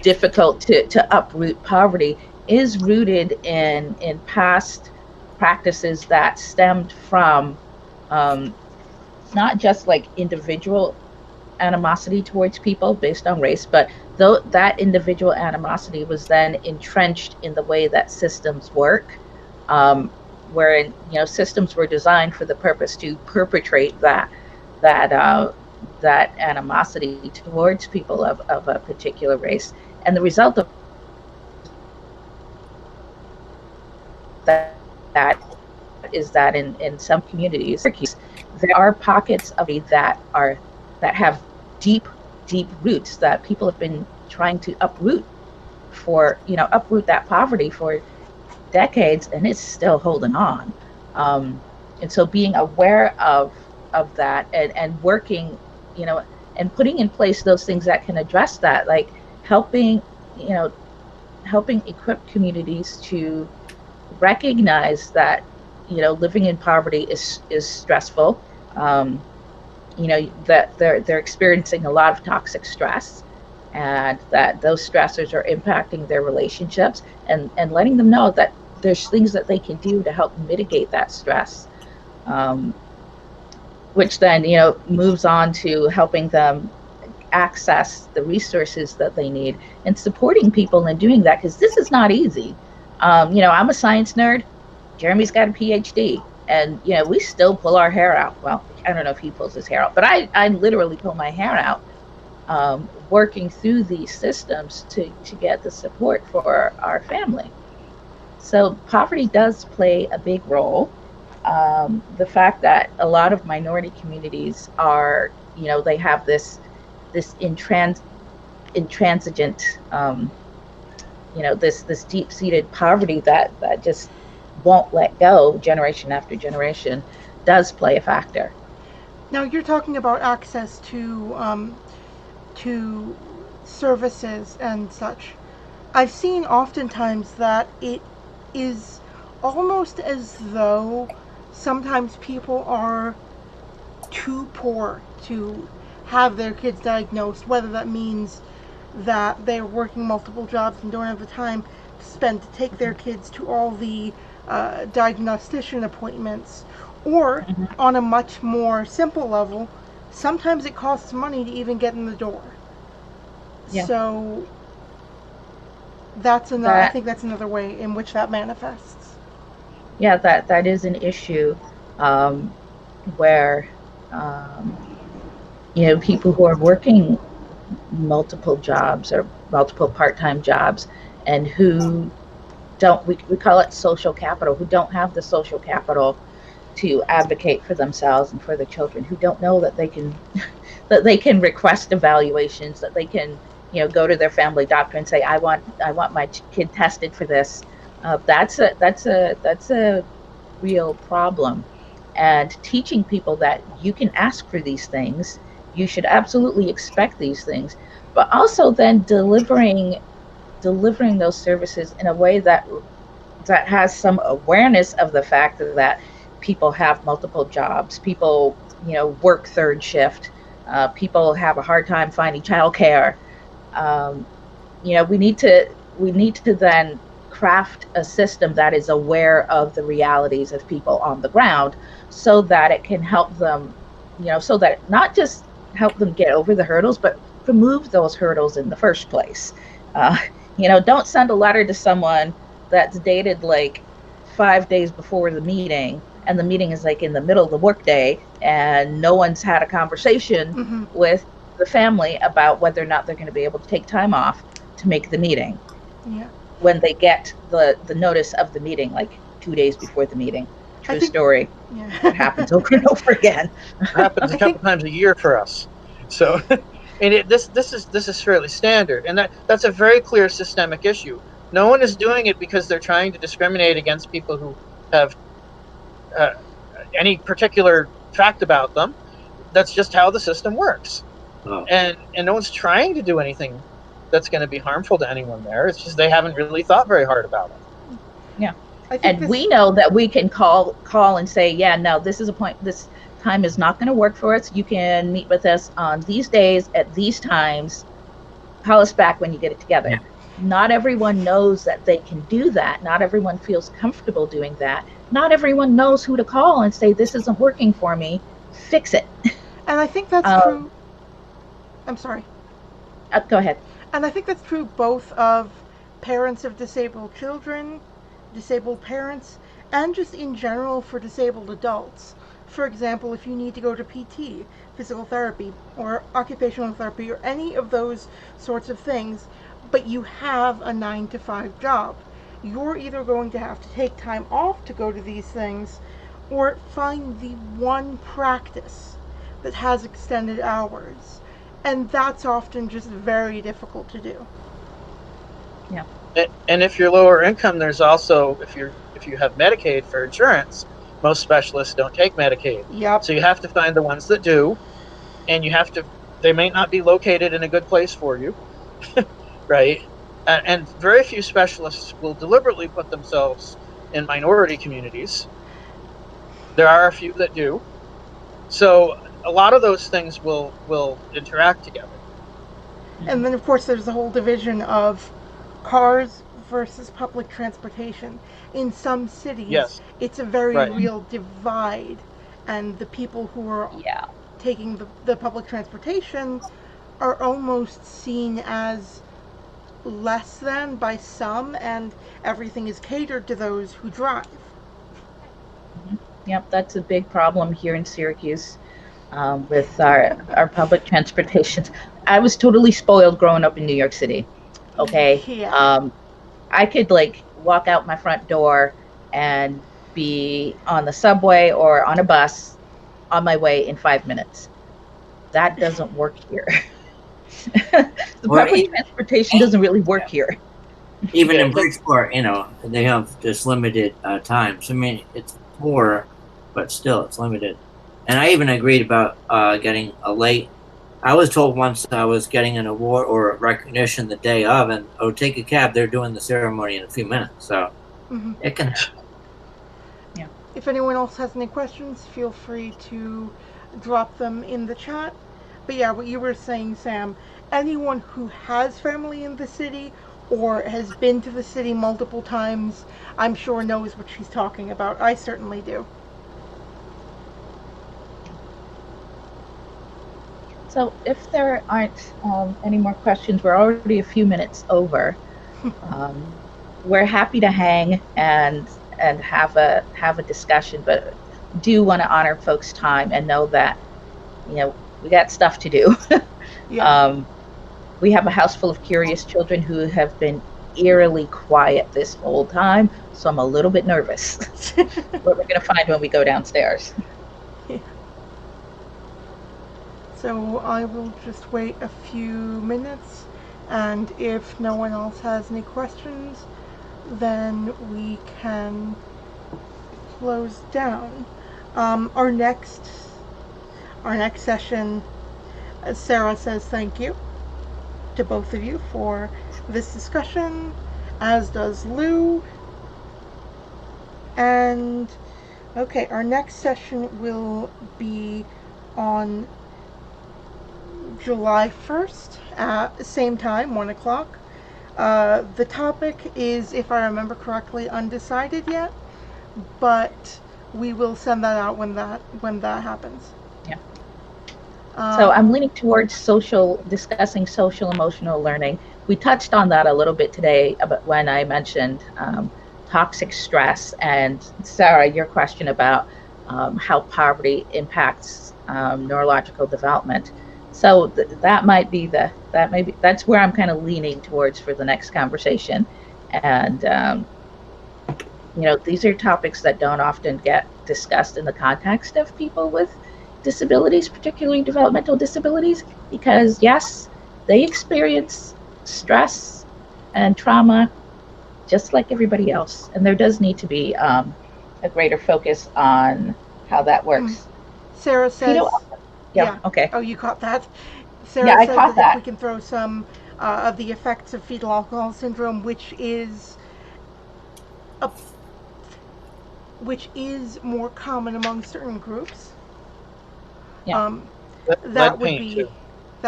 difficult to uproot poverty is rooted in past practices that stemmed from not just like individual animosity towards people based on race, but though that individual animosity was then entrenched in the way that systems work, wherein systems were designed for the purpose to perpetrate that animosity towards people of a particular race, and the result of that is that in some communities there are pockets of that have deep roots that people have been trying to uproot that poverty for decades, and it's still holding on. And so being aware of that, and working, and putting in place those things that can address that, like helping equip communities to recognize that living in poverty is stressful, that they're experiencing a lot of toxic stress, and that those stressors are impacting their relationships, and letting them know that there's things that they can do to help mitigate that stress, which then moves on to helping them access the resources that they need, and supporting people in doing that, because this is not easy. I'm a science nerd. Jeremy's got a PhD, and we still pull our hair out. Well, I don't know if he pulls his hair out, but I literally pull my hair out, working through these systems to get the support for our family. So poverty does play a big role. The fact that a lot of minority communities are, they have this intransigent, this deep-seated poverty that just won't let go generation after generation, does play a factor. Now you're talking about access to services and such. I've seen oftentimes that it is almost as though sometimes people are too poor to have their kids diagnosed, whether that means that they're working multiple jobs and don't have the time to take their kids to all the diagnostician appointments, or on a much more simple level, sometimes it costs money to even get in the door. Yeah. So that's another. I think that's another way in which that manifests. Yeah, that is an issue, where people who are working multiple jobs or multiple part-time jobs, and who don't, we call it social capital, who don't have the social capital to advocate for themselves and for their children, who don't know that they can request evaluations, that they can go to their family doctor and say, I want my kid tested for this. That's a real problem. And teaching people that you can ask for these things, you should absolutely expect these things, but also then delivering those services in a way that has some awareness of the fact that people have multiple jobs, people work third shift, people have a hard time finding childcare. We need to then craft a system that is aware of the realities of people on the ground, so that it can help them, so that not just help them get over the hurdles, but remove those hurdles in the first place. Don't send a letter to someone that's dated like 5 days before the meeting, and the meeting is like in the middle of the workday, and no one's had a conversation with the family about whether or not they're going to be able to take time off to make the meeting. Yeah. When they get the notice of the meeting, like 2 days before the meeting. True story. Yeah. It happens over and over again. It happens a couple times a year for us. So, and this is fairly standard, and that's a very clear systemic issue. No one is doing it because they're trying to discriminate against people who have any particular fact about them. That's just how the system works. Oh. And no one's trying to do anything that's going to be harmful to anyone there. It's just they haven't really thought very hard about it. Yeah. And we know that we can call and say, yeah, no, this is a point, this time is not going to work for us. You can meet with us on these days at these times. Call us back when you get it together. Yeah. Not everyone knows that they can do that. Not everyone feels comfortable doing that. Not everyone knows who to call and say, this isn't working for me. Fix it. And I think that's true. I'm sorry. Go ahead. And I think that's true both of parents of disabled children, disabled parents, and just in general for disabled adults. For example, if you need to go to PT, physical therapy, or occupational therapy, or any of those sorts of things, but you have a 9-to-5 job, you're either going to have to take time off to go to these things, or find the one practice that has extended hours. And that's often just very difficult to do. Yeah. And if you're lower income, there's also, if you have Medicaid for insurance, most specialists don't take Medicaid. Yep. So you have to find the ones that do, and they may not be located in a good place for you, right? And very few specialists will deliberately put themselves in minority communities. There are a few that do. So a lot of those things will interact together. And then, of course, there's the whole division of cars versus public transportation. In some cities, Yes. It's a very Right. real divide, and the people who are taking the public transportation are almost seen as less than by some, and everything is catered to those who drive. Yep, that's a big problem here in Syracuse with our public transportation. I was totally spoiled growing up in New York City. Okay. Yeah. I could walk out my front door and be on the subway or on a bus on my way in 5 minutes. That doesn't work here. The public transportation doesn't really work here. Even in Bridgeport, they have just limited times. I mean, it's poor, but still, it's limited. And I even agreed about getting a late. I was told once I was getting an award or recognition the day of, and take a cab. They're doing the ceremony in a few minutes, so it can happen. Yeah. If anyone else has any questions, feel free to drop them in the chat. But yeah, what you were saying, Sam, anyone who has family in the city or has been to the city multiple times, I'm sure knows what she's talking about. I certainly do. So if there aren't any more questions, we're already a few minutes over. We're happy to hang and have a discussion, but do want to honor folks' time and know that we got stuff to do. Yeah. We have a house full of curious children who have been eerily quiet this whole time, so I'm a little bit nervous what we're going to find when we go downstairs. So I will just wait a few minutes, and if no one else has any questions, then we can close down. Our next session, Sarah says thank you to both of you for this discussion, as does Lou. And okay, our next session will be on July 1st at same time, 1 o'clock. The topic is, if I remember correctly, undecided yet, but we will send that out when that happens. Yeah. So I'm leaning towards discussing social emotional learning. We touched on that a little bit today when I mentioned toxic stress, and Sarah, your question about how poverty impacts neurological development. So that's where I'm kind of leaning towards for the next conversation. And these are topics that don't often get discussed in the context of people with disabilities, particularly developmental disabilities, because yes, they experience stress and trauma just like everybody else. And there does need to be a greater focus on how that works. Sarah says, yeah, okay. Oh, you caught that? Yeah, Sarah I says caught that if that. we can throw some of the effects of fetal alcohol syndrome, which is more common among certain groups. Yeah. That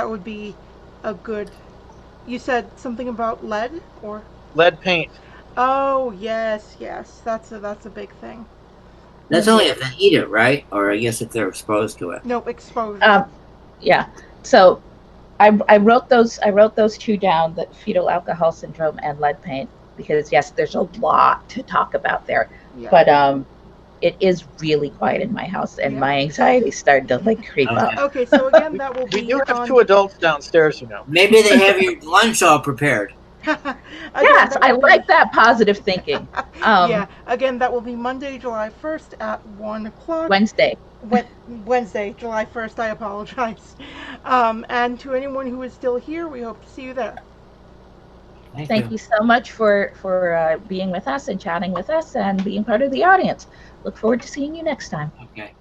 would be a good. You said something about lead or lead paint. Oh yes, that's a big thing. That's only if they eat it, right? Or I guess if they're exposed to it. Nope, exposure. Yeah. So I wrote those two down, that fetal alcohol syndrome and lead paint, because yes, there's a lot to talk about there. Yeah. But it is really quiet in my house, and my anxiety started to like creep up. Okay, so again, that will be. We do have 2 adults downstairs, you know. Maybe they have your lunch all prepared. Yes, I like that positive thinking. Yeah, again, that will be Monday, July 1st at 1 o'clock. Wednesday. Wednesday, July 1st, I apologize. And to anyone who is still here, we hope to see you there. Thank you so much for being with us and chatting with us and being part of the audience. Look forward to seeing you next time. Okay.